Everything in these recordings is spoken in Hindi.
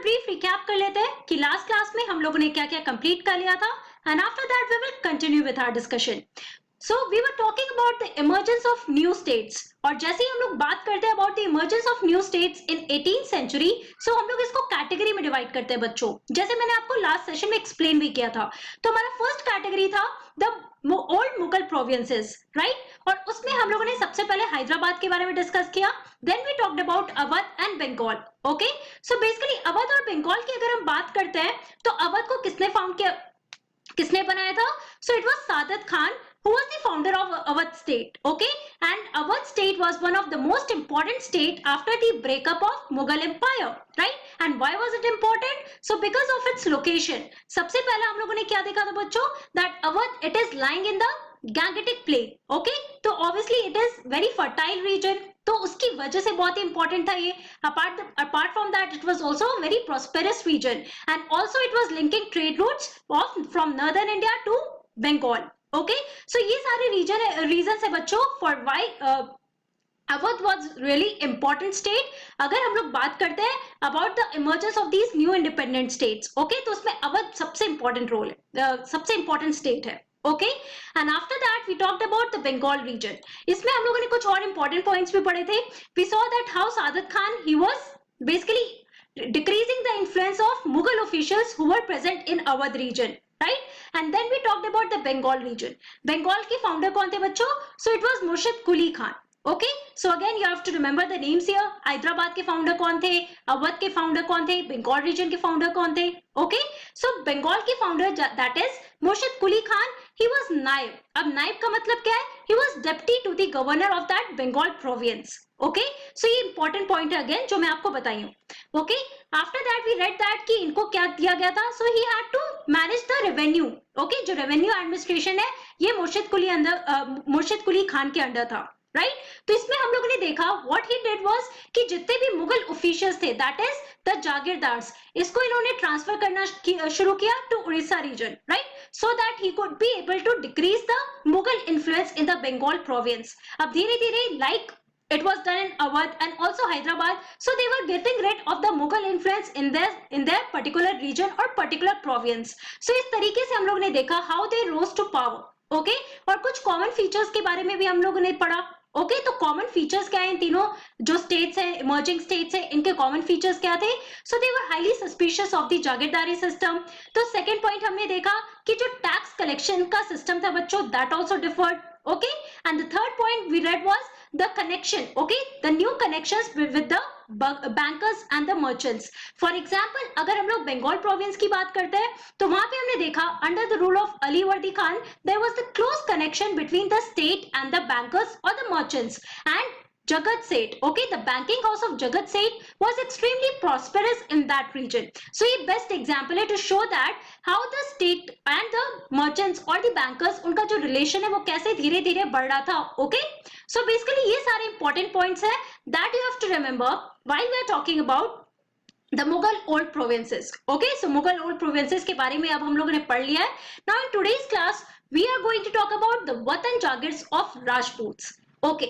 ब्रीफ रिकैप कर लेते हैं कि लास्ट क्लास में हम लोगों ने क्या क्या कंप्लीट कर लिया था and after that we will continue with our discussion. So we were talking about the emergence of new states और जैसे ही हम लोग बात करते हैं about the emergence of new states in 18th century, so हम लोग इसको कैटेगरी में डिवाइड करते हैं बच्चों, जैसे मैंने आपको लास्ट सेशन में एक्सप्लेन भी किया था. तो हमारा फर्स्ट कैटेगरी था the old Mughal provinces, right, और उसमें हम लोगों ने सबसे पहले हैदराबाद के बारे में डिस्कस किया. Then we talked about Awadh and Bengal. Okay, so basically Awadh और बंगाल की अगर हम बात करते हैं तो अवध को किसने फाउंड किया, किसने बनाया था? So it was Saadat Khan who was the founder of Awadh state. Okay, and Awadh state was one of the most important state after the breakup of Mughal empire, right? And why was it important? So because of its location. सबसे पहले हम लोगों ने क्या देखा था बच्चों? That Awadh it is lying in the Gangetic plain. Okay, तो obviously it is very fertile region. तो उसकी वजह से बहुत ही इंपॉर्टेंट था ये. Apart from that, it was also a very prosperous region, and also it was linking trade routes from northern India to Bengal. Okay, so ये सारे रीजन है बच्चों for why Awadh was really important state. अगर हम लोग बात करते हैं about the emergence of these new independent states, okay, तो उसमें अवध सबसे इंपॉर्टेंट रोल है, सबसे इंपॉर्टेंट स्टेट है. Okay, and after that we talked about the Bengal region. इसमें हम लोगों ने कुछ और इंपॉर्टेंट पॉइंट्स भी पढ़े थे. We saw that how Saadat Khan he was basically decreasing the influence of Mughal officials who were present in Awadh region, right? And then we talked about the Bengal region. Bengal के founder कौन थे बच्चों? So it was Murshid Quli Khan. Okay, so again you have to remember the names here. Hyderabad के founder कौन थे? अवध के founder कौन थे? Bengal region के founder कौन थे? Okay, so Bengal के founder that is Murshid Quli Khan. He was नायब. अब नायब का मतलब क्या है? He was deputy to the governor of that Bengal province. Okay, so ये important point है again जो मैं आपको बताई हूँ. Okay, after that we read that कि इनको क्या दिया गया था? So he had to manage the revenue. Okay, जो revenue administration है ये मुर्शिद कुली खान के अंडर था, राइट? तो इसमें हम लोगों ने देखा व्हाट ही डिड वाज कि जितने भी मुगल ऑफिशियल्स थे दैट इज द जागीरदार्स, इसको इन्होंने ट्रांसफर करना शुरू किया to Orissa region, right, so that he could be able to decrease the Mughal influence in the Bengal province. अब धीरे धीरे like it was done in Awadh and also Hyderabad, so they were getting rid of the Mughal influence in their particular region or particular province. So इस तरीके से हम लोग ने देखा how they rose to power. Okay, और कुछ common features के बारे में भी हम लोगों ने पढ़ा. ओके, तो कॉमन फीचर्स क्या है इन तीनों जो स्टेट्स हैं, इमर्जिंग स्टेट्स हैं, इनके कॉमन फीचर्स क्या थे? So they were highly suspicious of the jagirdari system. तो सेकंड पॉइंट हमने देखा कि जो टैक्स कलेक्शन का सिस्टम था बच्चों that also differed. Okay, and the third point we read was the connection, okay, the new connections with the bankers and the merchants. For example, अगर हम लोग बंगाल प्रोविंस की बात करते हैं तो वहां पे हमने देखा under the rule of Ali Wardi Khan there was the close connection between the state and the bankers or the merchants. And Jagat Seth, okay, the banking house of Jagat Seth was extremely prosperous in that region. So ये best example है to show that how the state and the merchants or the bankers उनका जो relation है वो कैसे धीरे धीरे बढ़ रहा था. Okay, so basically ये सारे important points है that you have to remember while we are talking about the Mughal old provinces. Okay, so Mughal old provinces के बारे में अब हम लोगों ने पढ़ लिया है. Now in today's class we are going to talk about the Watan Jagirs of Rajputs. Okay,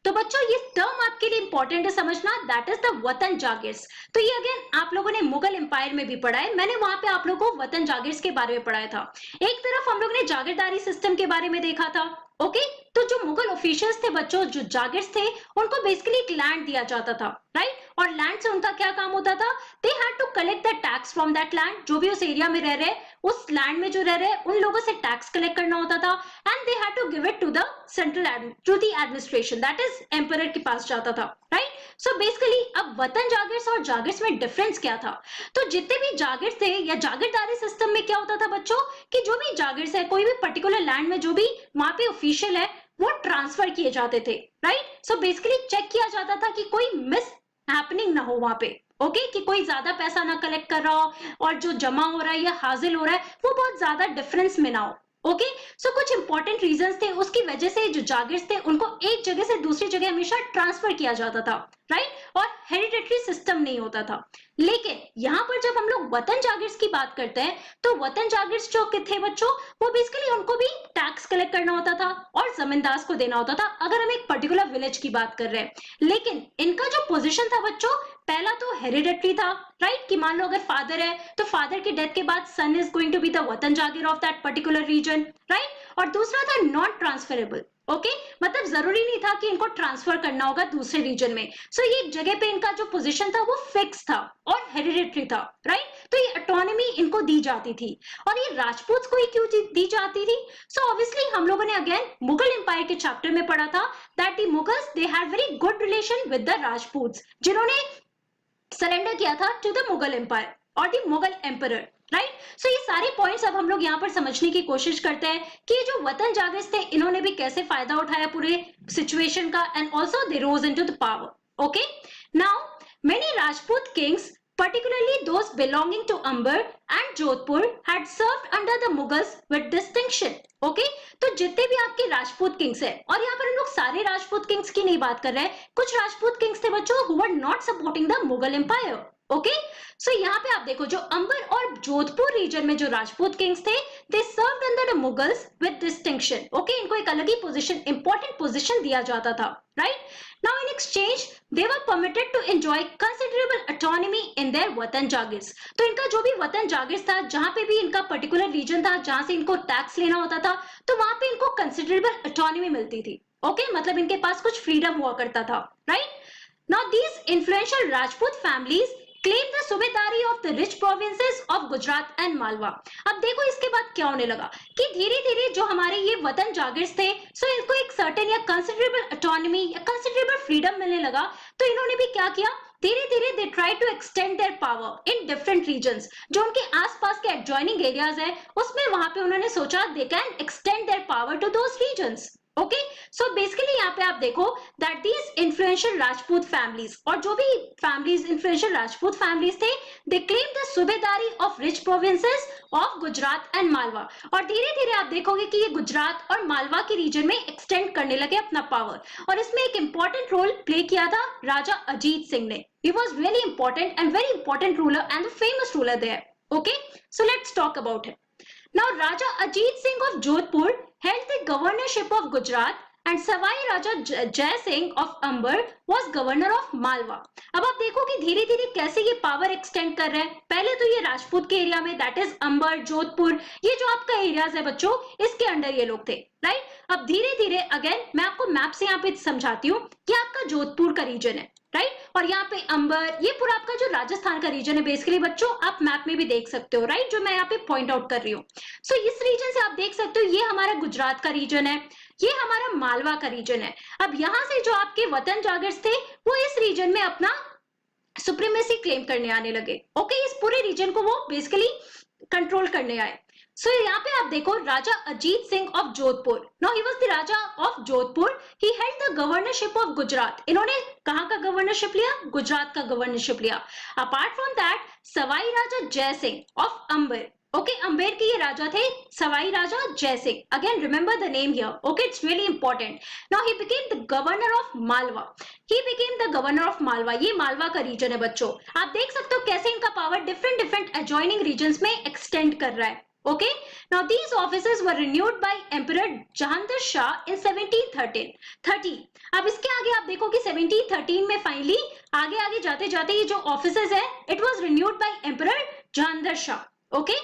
तो बच्चों ये टर्म आपके लिए इंपॉर्टेंट है समझना, that is the watan jagirs. तो ये अगेन आप लोगों ने मुगल एम्पायर में भी पढ़ा है, मैंने वहां पे आप लोगों को वतन जागिर्स के बारे में पढ़ाया था. एक तरफ हम लोग ने जागीरदारी सिस्टम के बारे में देखा था. ओके, तो जो मुगल ऑफिशियल्स थे बच्चों, जो जागिर्स थे, उनको बेसिकली एक लैंड दिया जाता था, राइट, और लैंड से उनका क्या काम होता था? They had to collect the tax from that land. जो भी उस एरिया में रह रहे, उस लैंड में जो रह रहे उन लोगों से टैक्स कलेक्ट करना होता था and they had to give it to the central to the administration that is emperor के पास जाता था, राइट. सो बेसिकली अब वतन जागिर्स और जागिर्स में डिफरेंस क्या था? तो जितने भी जागिर्स थे या जागीरदारी सिस्टम में क्या होता था बच्चों कि जो भी जागिर्स है कोई भी पर्टिकुलर लैंड में जो भी वहां पे ऑफिशियल है वो ट्रांसफर किए जाते थे, राइट. सो बेसिकली चेक किया जाता था कि कोई मिस हैपनिंग ना हो वहां पे. ओके, कि कोई ज्यादा पैसा ना कलेक्ट कर रहा हो और जो जमा हो रहा है या हासिल हो रहा है वो बहुत ज्यादा डिफरेंस में ना हो. ओके, सो कुछ इंपॉर्टेंट रीजंस थे, उसकी वजह से जो जागिर्स थे उनको एक जगह से दूसरी जगह हमेशा ट्रांसफर किया जाता था, राइट, और हेरिडेटरी सिस्टम नहीं होता था. लेकिन यहाँ पर जब हम लोग वतन जागिर्स की बात करते हैं तो वतन जागिर्स जो थे बच्चों, वो बेसिकली उनको भी टैक्स कलेक्ट करना होता था और जमींदार को देना होता था, अगर हम एक पर्टिकुलर विलेज की बात कर रहे हैं। लेकिन इनका जो पोजीशन था बच्चों, पहला तो हेरिडेटरी था, राइट, कि मान लो अगर फादर है तो फादर की डेथ के बाद son is going to be the watan jagir of that particular region, right. और दूसरा था नॉन ट्रांसफरेबल, ओके, मतलब जरूरी नहीं था कि इनको ट्रांसफर करना होगा दूसरे रीजन में। सो ये एक जगह पे इनका जो पोजीशन था वो फिक्स था और हेरिडेटरी था, राइट। तो ये ऑटोनॉमी इनको दी जाती थी। और ये राजपूत को ही क्यों दी जाती थी? सो ऑब्वियसली हम लोगों ने अगेन मुगल एम्पायर के चैप्टर में पढ़ा था that the Mughals they had very good relation with the Rajputs, जिन्होंने सरेंडर किया था टू द मुगल एम्पायर और the Mughal emperor, right. So ये सारे पॉइंट्स अब हम लोग यहाँ पर समझने की कोशिश करते हैं कि जो वतन जागिर्स थे इन्होंने भी कैसे फायदा उठाया पूरे सिचुएशन का, and also they rose into the power. Okay, now many Rajput Kings, particularly those belonging to Amber and Jodhpur, had served under the Mughals with distinction. Okay? तो जितने भी आपके राजपूत किंग्स हैं, और यहाँ पर हम लोग सारे राजपूत किंग्स की नहीं बात कर रहे हैं, कुछ राजपूत किंग्स थे बच्चों who were not supporting the Mughal Empire. Okay, so यहाँ पे आप देखो जो अंबर और जोधपुर रीजन में जो राजपूत किंग्स थे, they served under the Mughals with distinction. Okay, इनको एक अलग ही पोजीशन, इंपॉर्टेंट पोजीशन दिया जाता था, right. Now in exchange they were permitted to enjoy considerable autonomy in their watan jagirs. तो इनका जो भी वतन जागिर्स था, जहां पे भी इनका पर्टिकुलर रीजन था जहां से इनको टैक्स लेना होता था, तो वहां पे इनको कंसिडरेबल ऑटोनॉमी मिलती थी। ओके, मतलब इनके पास कुछ फ्रीडम हुआ करता था, right. Now these influential Rajput families claim the सूबेदारी of the rich provinces of Gujarat and Malwa। अब देखो इसके बाद क्या होने लगा कि धीरे धीरे जो हमारे ये वतन जागिर्स थे, सो इनको एक सर्टेन या कंसिडरेबल ऑटोनॉमी या कंसिडरेबल फ्रीडम मिलने लगा। तो इन्होंने भी क्या किया, धीरे धीरे they try to extend their power in different regions. जो उनके आसपास के एडजॉइनिंग एरियाज है उसमें वहां पे उन्होंने सोचा they can extend their power to those regions. Okay, so basically यहाँ पे आप देखो that these influential Rajput families, और जो भी फैमिलीज इन्फ्लुएंशियल राजपूत फैमिलीज थे, they claim the subedari of rich provinces of Gujarat and Malwa. और धीरे धीरे आप देखोगे कि ये गुजरात और मालवा के रीजन में एक्सटेंड करने लगे अपना पावर। और इसमें एक इंपॉर्टेंट रोल प्ले किया था राजा अजीत सिंह ने। He was really important and very important ruler and famous ruler there. Okay, so let's talk about him. Now Raja Ajit Singh of Jodhpur held the governorship of Gujarat and Savai Raja Jai Singh of Amber was governor of Malwa। अब आप देखो कि धीरे धीरे कैसे ये पावर एक्सटेंड कर रहे हैं। पहले तो ये राजपूत के एरिया में, दैट इज अंबर, जोधपुर, ये जो आपका एरियाज है बच्चों, इसके अंडर ये लोग थे, राइट। अब धीरे धीरे अगेन मैं आपको मैप से यहाँ पे समझाती हूँ कि आपका जोधपुर का रीजन है, राइट, और यहाँ पे अंबर, ये पूरा आपका जो राजस्थान का रीजन है बेसिकली बच्चों, आप मैप में भी देख सकते हो, राइट, जो मैं यहाँ पे पॉइंट आउट कर रही हूँ। सो इस रीजन से आप देख सकते हो ये हमारा गुजरात का रीजन है, ये हमारा मालवा का रीजन है। अब यहाँ से जो आपके वतन जागिर्स थे वो इस रीजन में अपना सुप्रीमेसी क्लेम करने आने लगे। ओके, इस पूरे रीजन को वो बेसिकली कंट्रोल करने आए। सो यहाँ पे आप देखो Raja Ajit Singh of Jodhpur, now he was the Raja of Jodhpur, he held the governorship of Gujarat. इन्होंने कहाँ का गवर्नरशिप लिया? गुजरात का गवर्नरशिप लिया। Apart from that Sawai Raja Jai Singh of Amber, okay, Amber के ये राजा थे Sawai Raja Jai Singh. Again remember the name here, okay, it's really important. Now he became the governor of Malwa, he became the governor of Malwa. ये मालवा का रीजन है बच्चों। आप देख सकते हो कैसे इनका power different different adjoining regions में एक्सटेंड कर रहा है। Okay, now these offices were renewed by Emperor Jahandar Shah in 1713। अब इसके आगे आप देखो कि 1713 में फाइनली आगे आगे जाते जाते ये जो ऑफिसेज है, it was renewed by Emperor Jahandar Shah। Okay,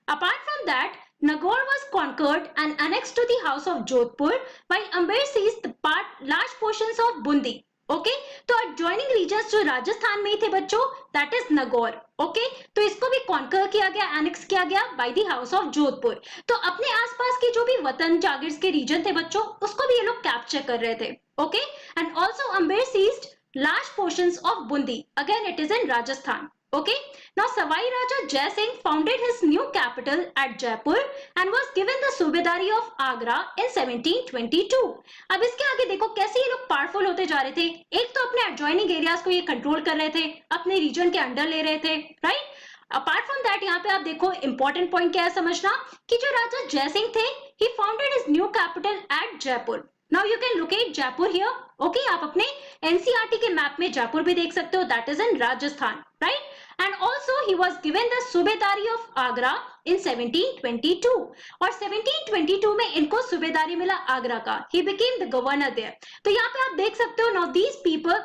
apart from that, Nagaur was conquered and annexed to the house of Jodhpur, while Amber seized the large portions of Bundi। Okay, तो एडजॉइनिंग रीजन्स जो राजस्थान में ही थे बच्चों, दैट इज नगौर। ओके, तो इसको भी कॉन्कर किया गया, एनेक्स किया गया by the house of Jodhpur. तो अपने आसपास के जो भी वतन जागिर्स के रीजन थे बच्चों, उसको भी ये लोग कैप्चर कर रहे थे। Okay, and also Amber seized large portions of Bundi, again it is in Rajasthan। Okay, now Savai Raja Jai Singh founded his new capital at Jaipur and was given the सूबेदारी of Agra in 1722। अब इसके आगे देखो कैसे ये लोग पावरफुल होते जा रहे थे। एक तो अपने एडजॉइनिंग एरियाज को ये कंट्रोल कर रहे थे, अपने रीजन के अंडर ले रहे थे, राइट। अपार्ट फ्रॉम दैट यहाँ पे आप देखो इंपॉर्टेंट पॉइंट क्या है समझना, कि जो राजा जय सिंह थे, he founded his new capital at Jaipur। Now you can locate Jaipur here। Okay, आप अपने NCERT के मैप में जयपुर भी देख सकते हो, that is in Rajasthan, right? and also he was given the सूबेदारी of Agra in 1722 और 1722 में इनको सूबेदारी मिला आगरा का. He became the governor there. तो यहाँ पे आप देख सकते हो now these people,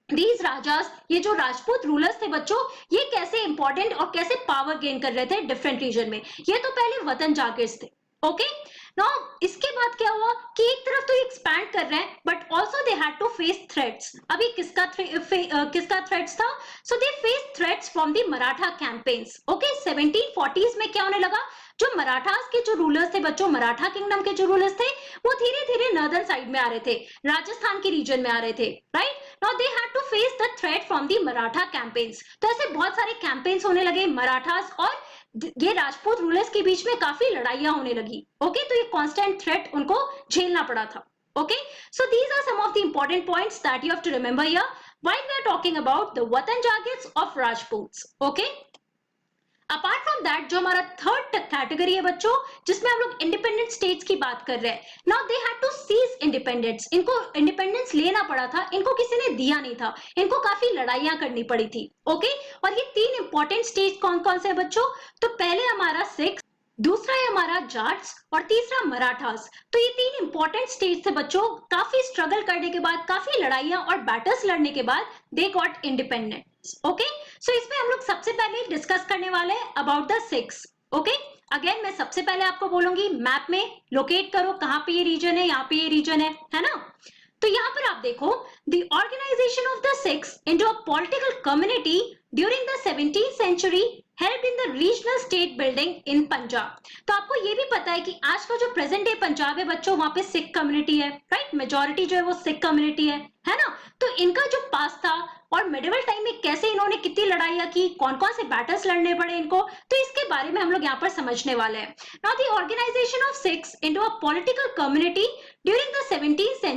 these rajas, ये जो राजपूत रूलर्स थे बच्चों, ये कैसे इंपॉर्टेंट और कैसे पावर गेन कर रहे थे डिफरेंट रीजन में. ये तो पहले वतन जागिर्स थे. ओके नाउ इसके बाद क्या हुआ कि एक तरफ तो एक्सपैंड कर रहे हैं but also they had to face threats. अभी किसका थ्रेट्स था? So they face threats from the Maratha campaigns. Okay 1740s में क्या होने लगा, जो मराठास के जो रूलर्स थे बच्चों, मराठा किंगडम के जो रूलर्स थे वो धीरे धीरे नॉर्दर्न साइड में आ रहे थे, राजस्थान के रीजन में आ रहे थे. Right now they had to face the threat from the Maratha campaigns. तो ऐसे बहुत सारे कैंपेन्स होने लगे मराठास और ये राजपूत रूलर्स के बीच में काफी लड़ाइयां होने लगी. ओके तो ये कांस्टेंट थ्रेट उनको झेलना पड़ा था. Okay so these are some of the important points that you have to remember here while we are talking about the watan jagirs of Rajputs. Okay apart from that जो हमारा थर्ड कैटेगरी है बच्चों, जिसमें हम लोग इंडिपेंडेंट स्टेट्स की बात कर रहे हैं. Now they had to seize independence. इनको इंडिपेंडेंस लेना पड़ा था, इनको किसी ने दिया नहीं था, इनको काफी लड़ाइयां करनी पड़ी थी. ओके और ये तीन इंपॉर्टेंट स्टेट्स कौन कौन से हैं बच्चों? तो पहले हमारा सिक्स, दूसरा है हमारा जाट्स और तीसरा मराठास. तो ये तीन इंपॉर्टेंट स्टेट्स थे बच्चों. काफी स्ट्रगल करने के बाद, काफी लड़ाइयां और बैटल्स लड़ने के बाद they got independent. Okay so इसमें हम लोग सबसे पहले डिस्कस करने वाले हैं about the six. Okay again मैं सबसे पहले आपको बोलूंगी मैप में लोकेट करो कहां पे ये रीजन है, यहाँ पे ये रीजन है ना. तो यहाँ पर आप देखो the organisation of the Sikhs into a political community during the 17th century helped in the regional state building in Punjab. तो आपको ये भी पता है कि आज का जो प्रेजेंट डे पंजाब है बच्चों, वहां पे सिख कम्युनिटी है. राइट मेजोरिटी जो है वो सिख कम्युनिटी है ना. तो इनका जो पास था और मेडिवल टाइम में कैसे इन्होंने कितनी लड़ाइयां की, कौन कौन से बैटल्स लड़ने पड़े इनको, तो इसके बारे में हम लोग यहाँ पर समझने वाले हैं. Now the organisation of Sikhs into a political community during the 17th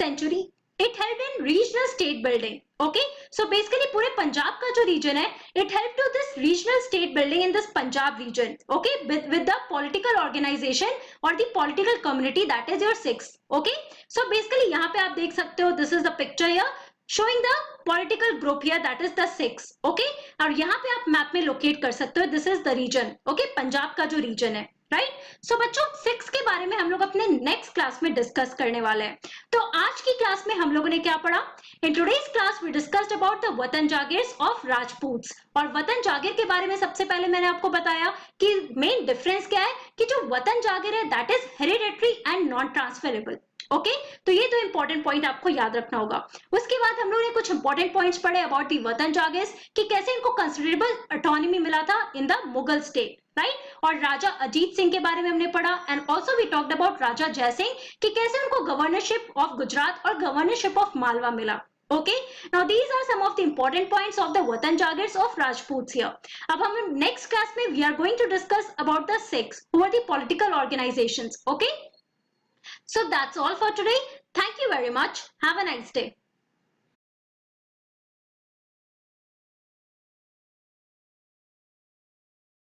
century it helped in regional state building. Okay so basically पूरे पंजाब का जो रीजन है it helped to this regional state building in this Punjab region. Okay with the political organization or the political community that is your six. Okay so basically यहाँ पे आप देख सकते हो this is the picture here showing the political group here that is the six. Okay और यहाँ पे आप मैप में लोकेट कर सकते हो this is the region. Okay Punjab का जो रीजन है. राइट सो बच्चों सिक्स के बारे में हम लोग अपने नेक्स्ट क्लास में डिस्कस करने वाले हैं. तो आज की क्लास में हम लोगों ने क्या पढ़ा? In today's class we discussed about the watan jagirs of राजपूत्स. और वतन जागिर के बारे में सबसे पहले मैंने आपको बताया कि मेन डिफरेंस क्या है कि जो वतन जागिर है that is hereditary and non transferable. Okay तो ये दो इंपॉर्टेंट पॉइंट आपको याद रखना होगा. उसके बाद हम लोगों ने कुछ इंपॉर्टेंट पॉइंट्स पढ़े अबाउट दी वतन जागिर्स कि कैसे इनको कंसिडरेबल ऑटोनॉमी मिला था in the Mughal state. Right और राजा अजीत सिंह के बारे में हमने पढ़ा and also we talked about Raja Jaisingh कि कैसे उनको गवर्नरशिप ऑफ गुजरात और गवर्नरशिप ऑफ मालवा मिला. Okay now these are some of the important points of the Vatan Jagirs of Rajputs here. अब हम next class में we are going to discuss about the six who are the political organizations. Okay so that's all for today. Thank you very much. Have a nice day.